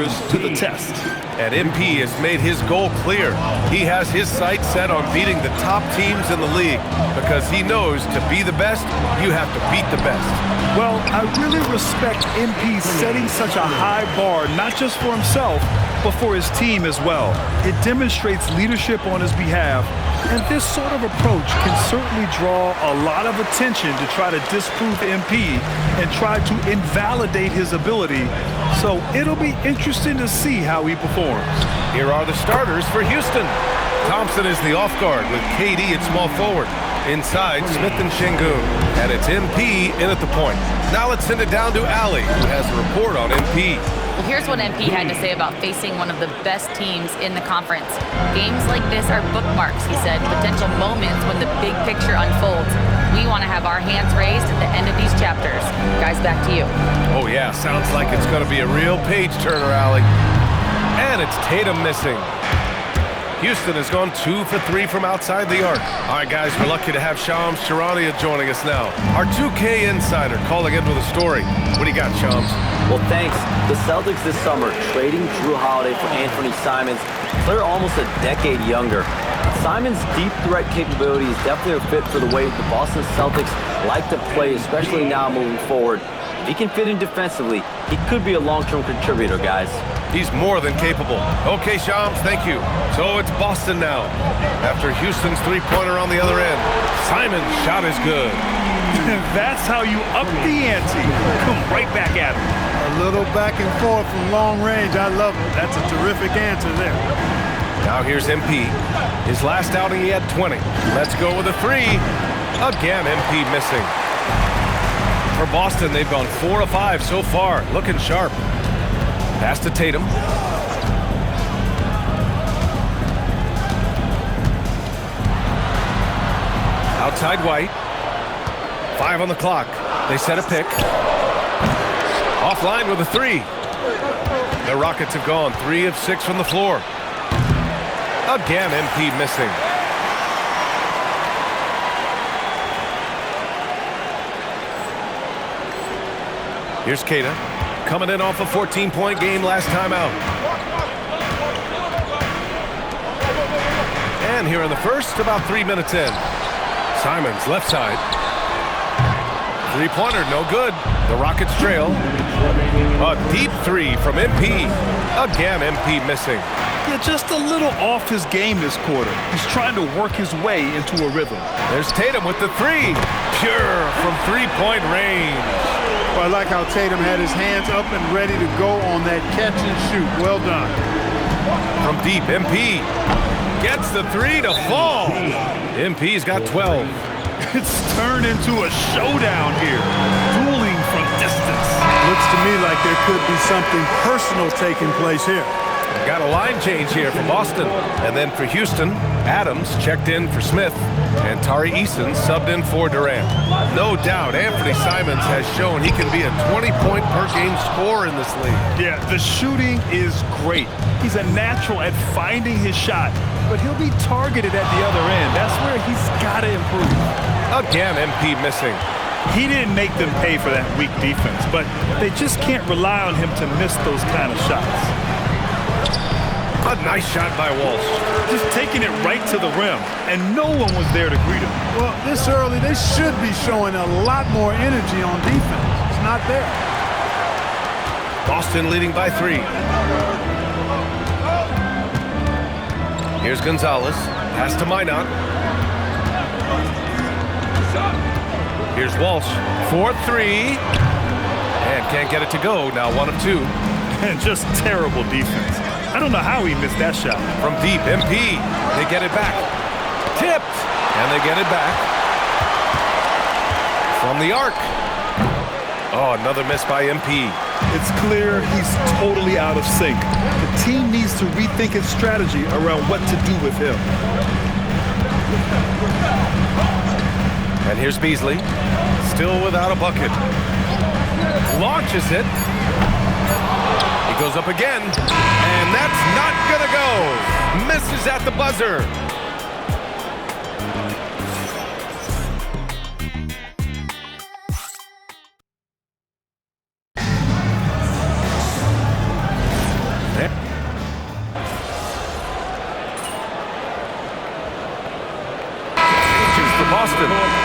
to the test. And MP has made his goal clear. He has his sights set on beating the top teams in the league because he knows to be the best, you have to beat the best. Well, I really respect MP setting such a high bar, not just for himself, but for his team as well. It demonstrates leadership on his behalf, and this sort of approach can certainly draw a lot of attention to try to disprove MP and try to invalidate his ability. So it'll be interesting to see how he performs. Here are the starters for Houston. Thompson is the off guard with KD at small forward. Inside, Smith and Şengün. And it's MP in at the point. Now let's send it down to Ali, who has a report on MP. Well, here's what MP had to say about facing one of the best teams in the conference. Games like this are bookmarks, he said, potential moments when the big picture unfolds. We want to have our hands raised at the end of these chapters. Guys, back to you. Oh, yeah, sounds like it's going to be a real page-turner, Ali. And it's Tatum missing. Houston has gone 2 for 3 from outside the arc. All right, guys, we're lucky to have Shams Charania joining us now. Our 2K insider calling in with a story. What do you got, Shams? Well, thanks. The Celtics this summer trading Drew Holiday for Anthony Simons. They're almost a decade younger. Simons' deep threat capability is definitely a fit for the way the Boston Celtics like to play, especially now moving forward. If he can fit in defensively, he could be a long-term contributor, guys. He's more than capable. Okay, Shams, thank you. So it's Boston now. After Houston's three-pointer on the other end, Simons' shot is good. That's how you up the ante. Come right back at him. A little back and forth from long range. I love it. That's a terrific answer there. Now here's MP. His last outing, he had 20. Let's go with a three. Again, MP missing. For Boston, they've gone 4 of 5 so far. Looking sharp. Pass to Tatum. Outside White. 5 on the clock. They set a pick. Offline with a three. The Rockets have gone 3 of 6 from the floor. Again, MP missing. Here's Queta, coming in off a 14-point game last time out. And here in the first, about 3 minutes in. Simons, left side. Three-pointer, no good. The Rockets trail. A deep three from MP. Again, MP missing. Yeah, just a little off his game this quarter. He's trying to work his way into a rhythm. There's Tatum with the three. Pure from three-point range. Well, I like how Tatum had his hands up and ready to go on that catch and shoot. Well done. From deep, MP gets the three to fall. MP's got 12. It's turned into a showdown here. Dueling from distance. Looks to me like there could be something personal taking place here. Got a line change here for Boston. And then for Houston, Adams checked in for Smith. And Tari Eason subbed in for Durant. No doubt, Anthony Simons has shown he can be a 20-point-per-game scorer in this league. Yeah, the shooting is great. He's a natural at finding his shot, but he'll be targeted at the other end. That's where he's got to improve. Again, MP missing. He didn't make them pay for that weak defense, but they just can't rely on him to miss those kind of shots. A nice shot by Walsh. Just taking it right to the rim, and no one was there to greet him. Well, this early, they should be showing a lot more energy on defense. It's not there. Boston leading by 3. Here's Gonzalez. Pass to Minot. Here's Walsh. 4-3. And can't get it to go. Now 1 of 2. And just terrible defense. I don't know how he missed that shot. From deep, MP. They get it back. Tipped. And they get it back. From the arc. Oh, another miss by MP. It's clear he's totally out of sync. The team needs to rethink its strategy around what to do with him. And here's Beasley. Still without a bucket. Launches it. He goes up again. And that's not gonna go. Misses at the buzzer.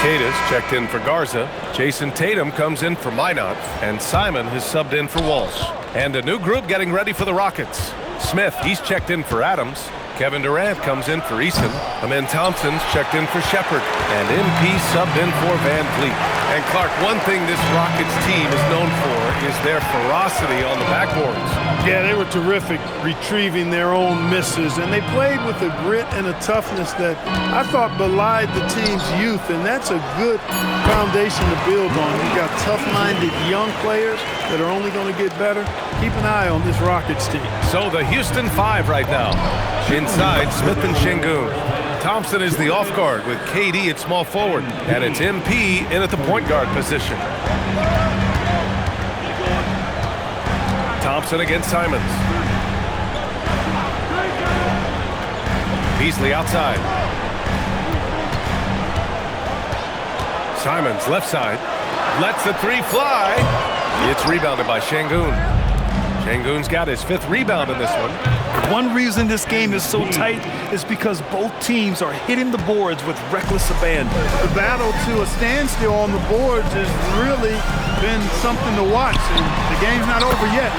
Cada's checked in for Garza. Jason Tatum comes in for Minot. And Simon has subbed in for Walsh. And a new group getting ready for the Rockets. Smith, he's checked in for Adams. Kevin Durant comes in for Eason. Amen Thompson's checked in for Shepard. And MP subbed in for Van Vliet. And Clark, one thing this Rockets team is known for is their ferocity on the backboards. Yeah, they were terrific retrieving their own misses, and they played with a grit and a toughness that I thought belied the team's youth, and that's a good foundation to build on. You've got tough-minded young players that are only going to get better. Keep an eye on this Rockets team. So the Houston 5 right now. Inside, Smith and Şengün. Thompson is the off guard with KD at small forward, and it's MP in at the point guard position. Thompson against Simons. Beasley outside. Simons left side. Lets the three fly. It's rebounded by Şengün. Şengün's got his 5th rebound in this one. One reason this game is so tight is because both teams are hitting the boards with reckless abandon. The battle to a standstill on the boards has really been something to watch, and the game's not over yet.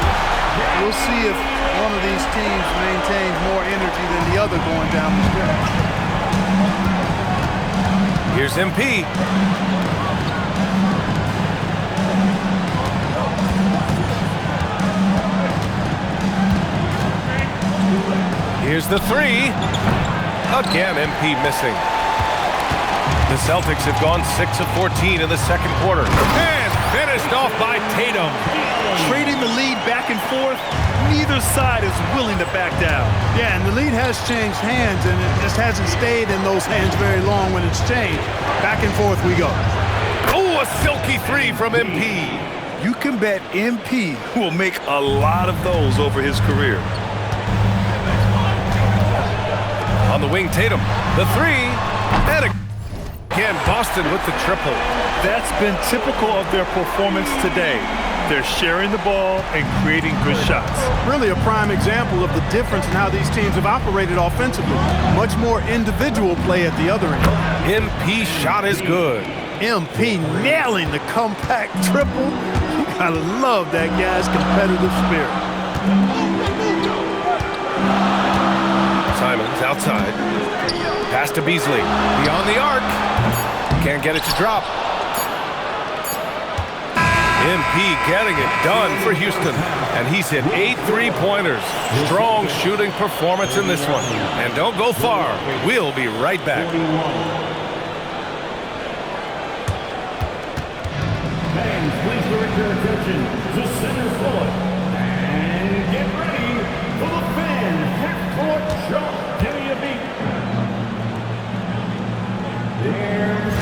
We'll see if one of these teams maintains more energy than the other going down the stretch. Here's MP. Here's the 3. Again, MP missing. The Celtics have gone 6 of 14 in the second quarter. And finished off by Tatum. Trading the lead back and forth, neither side is willing to back down. Yeah, and the lead has changed hands, and it just hasn't stayed in those hands very long when it's changed. Back and forth we go. Oh, a silky 3 from MP. You can bet MP will make a lot of those over his career. On the wing, Tatum. The 3. And again, Boston with the triple. That's been typical of their performance today. They're sharing the ball and creating good shots. Really a prime example of the difference in how these teams have operated offensively. Much more individual play at the other end. MP shot is good. MP nailing the compact triple. You gotta love that guy's competitive spirit. Simons outside. Pass to Beasley. Beyond the arc. Can't get it to drop. MP getting it done for Houston. And he's hit 8 3-pointers. Strong shooting performance in this one. And don't go far. We'll be right back. Fans, please direct your attention to center court. And get ready for the fan half-court jump. Give me a beat. There's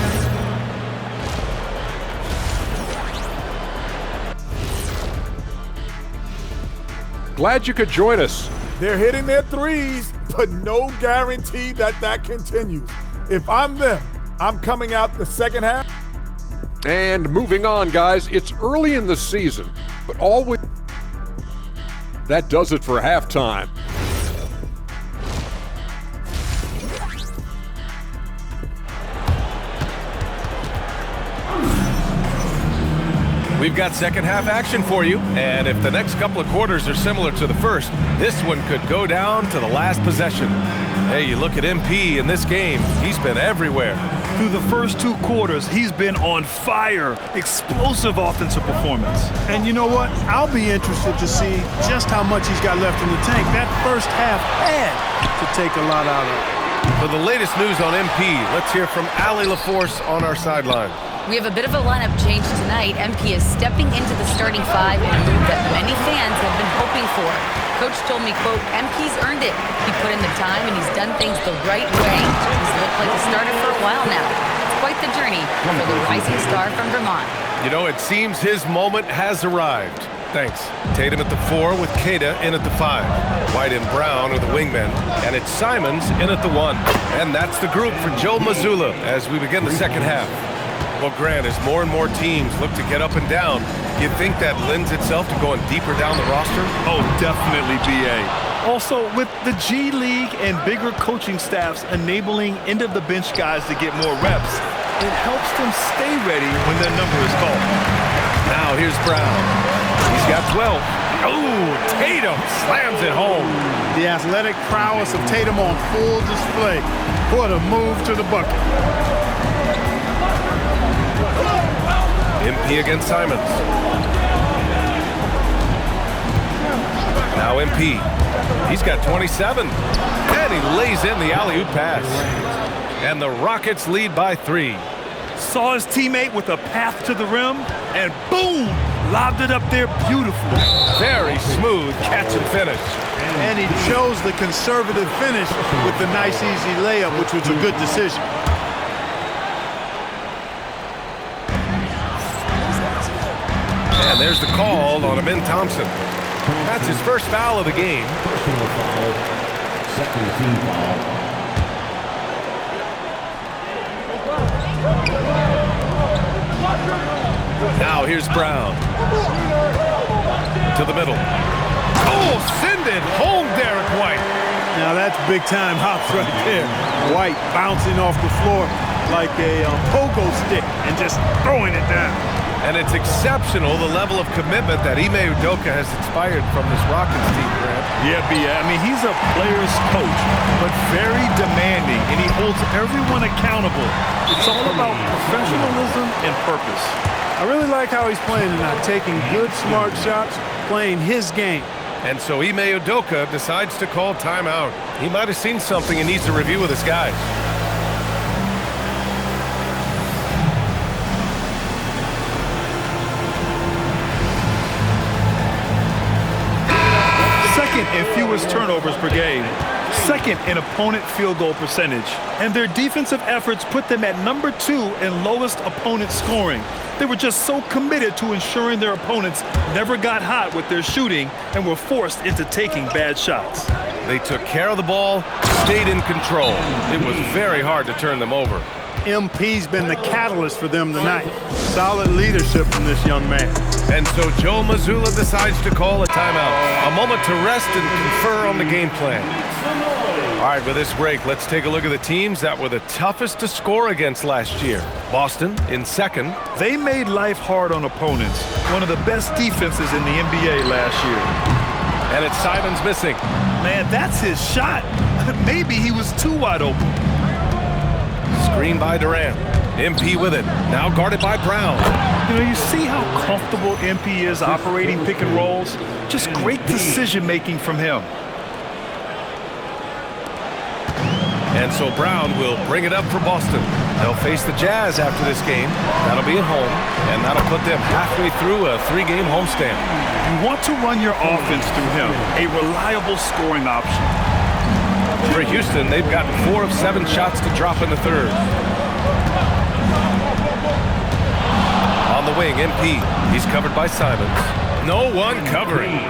Glad you could join us. They're hitting their threes, but no guarantee that that continues. If I'm them, I'm coming out the second half. And moving on, guys, it's early in the season, but always that does it for halftime. We've got second half action for you, and if the next couple of quarters are similar to the first, this one could go down to the last possession. Hey, you look at MP in this game, he's been everywhere. Through the first 2 quarters, he's been on fire. Explosive offensive performance. And you know what? I'll be interested to see just how much he's got left in the tank. That first half had to take a lot out of it. For the latest news on MP, let's hear from Allie LaForce on our sideline. We have a bit of a lineup change tonight. MP is stepping into the starting 5 in a move that many fans have been hoping for. Coach told me, quote, MP's earned it. He put in the time and he's done things the right way. He's looked like a starter for a while now. It's quite the journey for the rising star from Vermont. You know, it seems his moment has arrived. Thanks. Tatum at the 4 with Queta in at the 5. White and Brown are the wingmen. And it's Simons in at the 1. And that's the group for Joe Mazzulla as we begin the second half. Well, Grant, as more and more teams look to get up and down, you think that lends itself to going deeper down the roster? Oh, definitely, B.A. Also, with the G League and bigger coaching staffs enabling end-of-the-bench guys to get more reps, It helps them stay ready when their number is called. Now here's Brown. He's got 12. Oh, Tatum slams it home. The athletic prowess of Tatum on full display. What a move to the bucket. MP against Simons. Now MP. He's got 27. And he lays in the alley-oop pass. And the Rockets lead by 3. Saw his teammate with a path to the rim, and boom, lobbed it up there beautifully. Very smooth catch and finish. And he chose the conservative finish with the nice, easy layup, which was a good decision. And there's the call on Amin Thompson. That's his first foul of the game. Personal foul. Second team foul. Now here's Brown. To the middle. Oh, send it home, Derek White. Now that's big-time hops right there. White bouncing off the floor like a pogo stick and just throwing it down. And it's exceptional, the level of commitment that Ime Udoka has inspired from this Rockets team, Grant. Yeah, I mean, he's a player's coach, but very demanding, and he holds everyone accountable. It's all about professionalism and purpose. I really like how he's playing tonight, taking good, smart shots, playing his game. And so Ime Udoka decides to call timeout. He might have seen something and needs to review with his guys. Second in fewest turnovers per game. Second in opponent field goal percentage. And their defensive efforts put them at number 2 in lowest opponent scoring. They were just so committed to ensuring their opponents never got hot with their shooting and were forced into taking bad shots. They took care of the ball, stayed in control. It was very hard to turn them over. MP's been the catalyst for them tonight. Solid leadership from this young man. And so Joe Mazzulla decides to call a timeout. A moment to rest and confer on the game plan. All right, with this break, let's take a look at the teams that were the toughest to score against last year. Boston in second. They made life hard on opponents. One of the best defenses in the NBA last year. And it's Simons missing. Man, that's his shot. Maybe he was too wide open. Screen by Durant. MP with it. Now guarded by Brown. You know, you see how comfortable MP is operating pick and rolls? Just great decision-making from him. And so Brown will bring it up for Boston. They'll face the Jazz after this game. That'll be at home, and that'll put them halfway through a 3-game homestand. You want to run your offense through him, a reliable scoring option. For Houston, they've gotten 4 of 7 shots to drop in the third. On the wing, MP. He's covered by Simons. No one covering.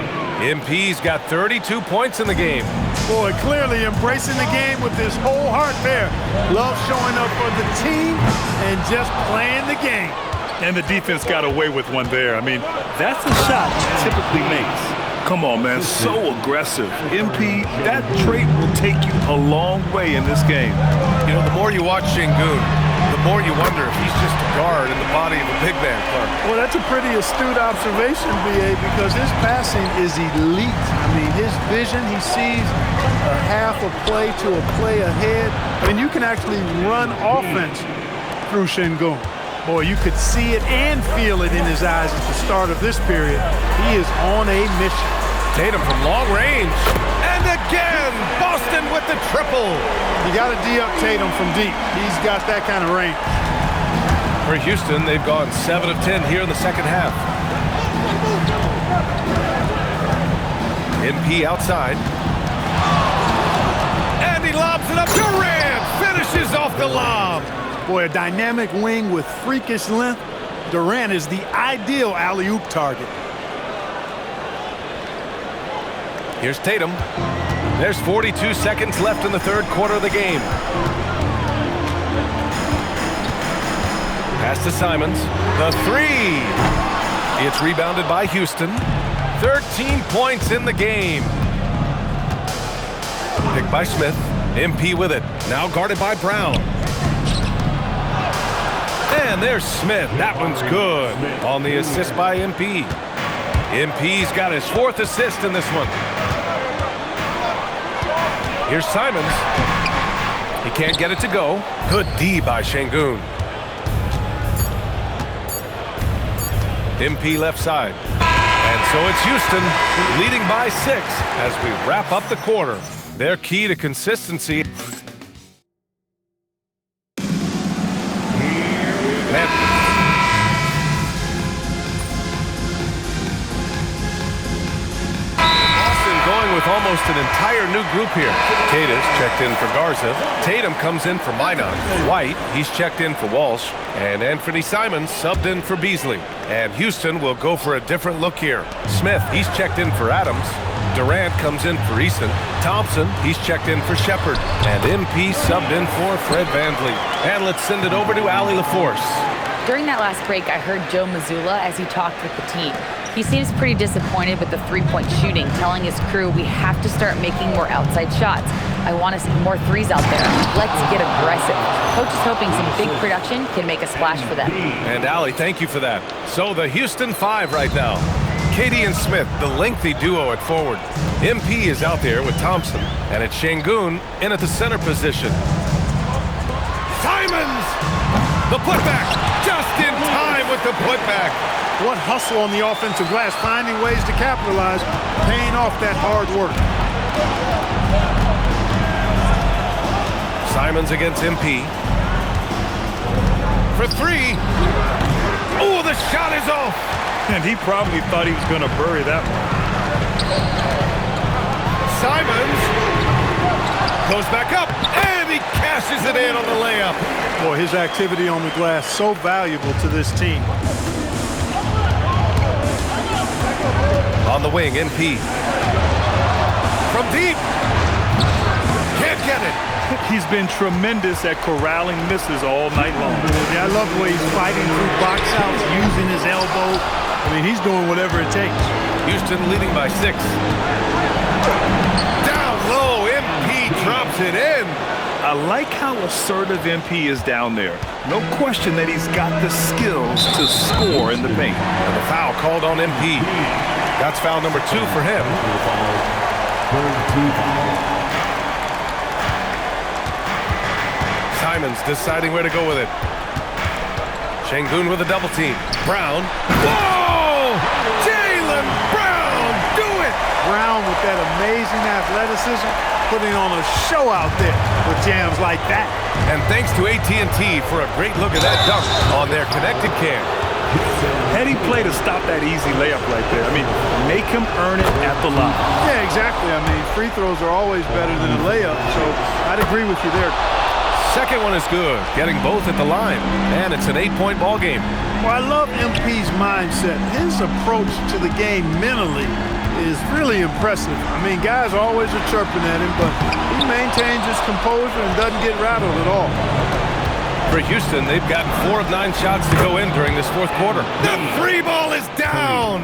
MP's got 32 points in the game. Boy, clearly embracing the game with his whole heart there. Love showing up for the team and just playing the game. And the defense got away with one there. I mean, that's a shot he typically makes. Come on, man, so aggressive. MP, that trait will take you a long way in this game. You know, the more you watch Şengün, the more you wonder if he's just a guard in the body of a big man, Clark. Well, that's a pretty astute observation, B.A., because his passing is elite. I mean, his vision, he sees a half a play to a play ahead. I mean, you can actually run offense through Şengün. Boy, you could see it and feel it in his eyes at the start of this period. He is on a mission. Tatum from long range. And again, Boston with the triple. You got to D-up Tatum from deep. He's got that kind of range. For Houston, they've gone 7 of 10 here in the second half. MP outside. And he lobs it up. Durant finishes off the lob. Boy, a dynamic wing with freakish length. Durant is the ideal alley-oop target. Here's Tatum. There's 42 seconds left in the third quarter of the game. Pass to Simons. The 3. It's rebounded by Houston. 13 points in the game. Picked by Smith. MP with it. Now guarded by Brown. And there's Smith. That one's good. On the assist by MP. MP's got his 4th assist in this one. Here's Simons. He can't get it to go. Good D by Şengün. MP left side. And so it's Houston leading by 6 as we wrap up the quarter. Their key to consistency. With almost an entire new group here. Tatum's checked in for Garza. Tatum comes in for Minot. White, he's checked in for Walsh. And Anthony Simons subbed in for Beasley. And Houston will go for a different look here. Smith, he's checked in for Adams. Durant comes in for Easton. Thompson, he's checked in for Shepard. And MP subbed in for Fred VanVleet. And let's send it over to Allie LaForce. During that last break, I heard Joe Mazzulla as he talked with the team. He seems pretty disappointed with the three-point shooting, telling his crew we have to start making more outside shots. I want to see more threes out there. Let's get aggressive. Coach is hoping some big production can make a splash for them. And Allie, thank you for that. So the Houston 5 right now. Katie and Smith, the lengthy duo at forward. MP is out there with Thompson. And it's Şengün in at the center position. Simons! The putback! Just in time with the putback. What hustle on the offensive glass, finding ways to capitalize, paying off that hard work. Simons against MP. For 3. Oh, the shot is off. And he probably thought he was going to bury that one. Simons goes back up, and he cashes it in on the layup. Boy, his activity on the glass so valuable to this team. On the wing, MP. From deep. Can't get it. He's been tremendous at corralling misses all night long. Yeah, I love the way he's fighting through box outs, using his elbow. I mean, he's doing whatever it takes. Houston leading by 6. Down low, MP drops it in. I like how assertive MP is down there. No question that he's got the skills to score in the paint. And the foul called on MP. That's foul number 2 for him. Simons deciding where to go with it. Şengün with a double team. Brown. Whoa! Jaylen Brown! Do it! Brown with that amazing athleticism, putting on a show out there with jams like that. And thanks to AT&T for a great look at that dunk on their connected cam. Heady play to stop that easy layup right there. I mean, make him earn it at the line. Yeah, exactly. I mean, free throws are always better than a layup, so I'd agree with you there. Second one is good, getting both at the line. And it's an 8-point ball game. Well, I love MP's mindset. His approach to the game mentally is really impressive. I mean, guys always are chirping at him, but he maintains his composure and doesn't get rattled at all. For Houston, they've gotten 4 of 9 shots to go in during this 4th quarter. The free ball is down!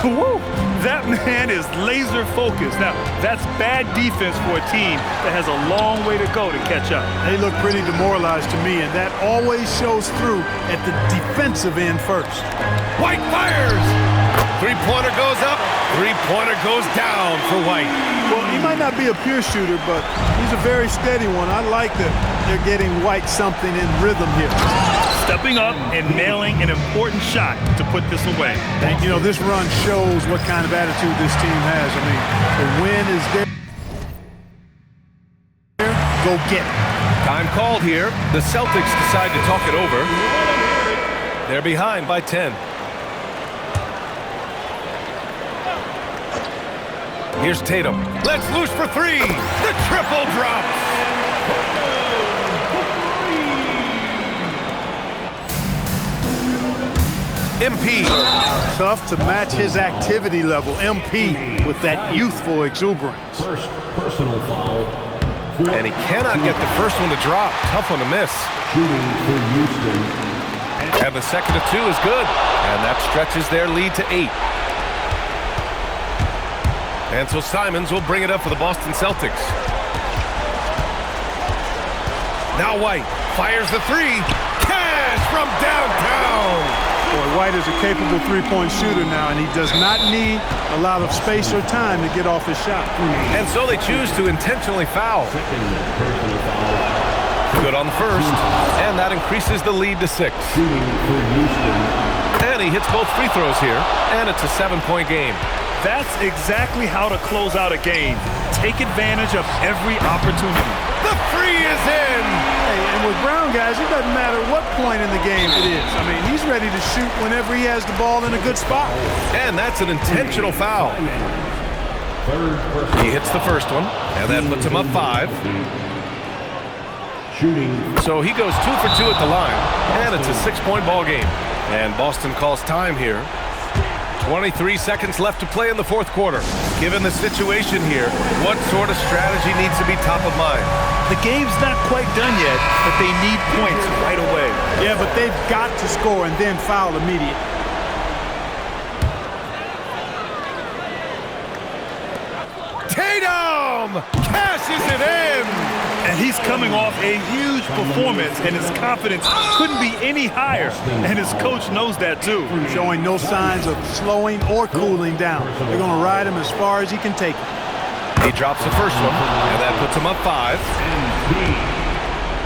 Woo! That man is laser focused. Now, that's bad defense for a team that has a long way to go to catch up. They look pretty demoralized to me, and that always shows through at the defensive end first. White fires! Three-pointer goes up, three-pointer goes down for White. Well, he might not be a pure shooter, but he's a very steady one. I like that they're getting White something in rhythm here. Stepping up and nailing an important shot to put this away. And, you know, this run shows what kind of attitude this team has. I mean, the win is there. Go get it. Time called here. The Celtics decide to talk it over. They're behind by 10. Here's Tatum. Let's loose for 3. The triple drops. MP. Tough to match his activity level. MP with that youthful exuberance. First personal foul. And he cannot get the first one to drop. Tough one to miss. Shooting for Houston. And the second of 2 is good. And that stretches their lead to 8. And so Simons will bring it up for the Boston Celtics. Now White fires the 3. Cash from downtown. Boy, White is a capable three-point shooter now, and he does not need a lot of space or time to get off his shot. And so they choose to intentionally foul. Good on the first, and that increases the lead to 6. And he hits both free throws here, and it's a 7-point game. That's exactly how to close out a game. Take advantage of every opportunity. The three is in! Hey, and with Brown, guys, it doesn't matter what point in the game it is. I mean, he's ready to shoot whenever he has the ball in a good spot. And that's an intentional foul. He hits the first one, and that puts him up 5. So he goes 2 for 2 at the line, and it's a 6-point ball game. And Boston calls time here. 23 seconds left to play in the fourth quarter. Given the situation here, what sort of strategy needs to be top of mind? The game's not quite done yet, but they need points right away. Yeah, but they've got to score and then foul immediately. Tatum cashes it in! And he's coming off a huge performance, and his confidence couldn't be any higher. And his coach knows that, too. Showing no signs of slowing or cooling down. They're going to ride him as far as he can take it. He drops the first one, and that puts him up 5.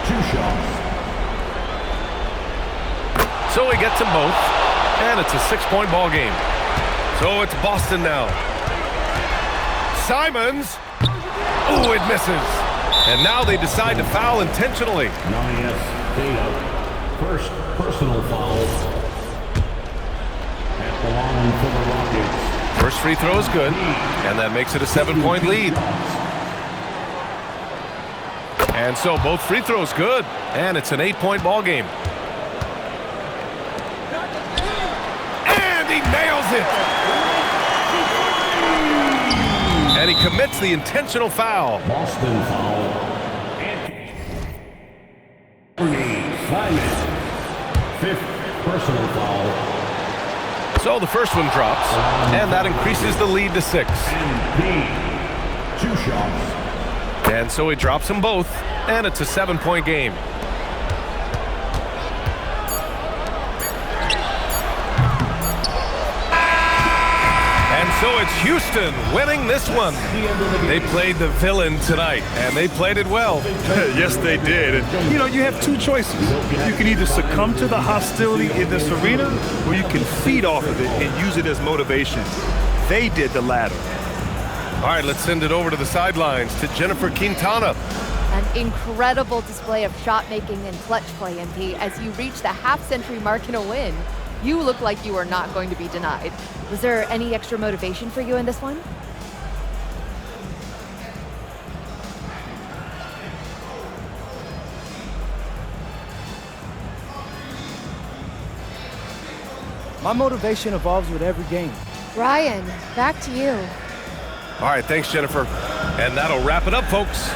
2 shots. So he gets them both, and it's a 6-point ball game. So it's Boston now. Simons. Ooh, it misses. And now they decide to foul intentionally. Nias Tatum. First personal foul. At the line for the Rockets. First free throw is good, and that makes it a 7-point lead. And so both free throws good, and it's an 8-point ball game. And he nails it! And he commits the intentional foul. Boston foul. Simon. 5th personal foul. So the first one drops, and that increases the lead to 6. And 2 shots. And so he drops them both, and it's a 7-point game. And so it's Houston winning this one. They played the villain tonight, and they played it well. Yes, they did. And, you have 2 choices. You can either succumb to the hostility in this arena, or you can feed off of it and use it as motivation. They did the latter. All right, let's send it over to the sidelines to Jennifer Quintana. An incredible display of shot making and clutch play, MP, as you reach the half-century mark in a win. You look like you are not going to be denied. Was there any extra motivation for you in this one? My motivation evolves with every game. Ryan, back to you. All right, thanks, Jennifer. And that'll wrap it up, folks.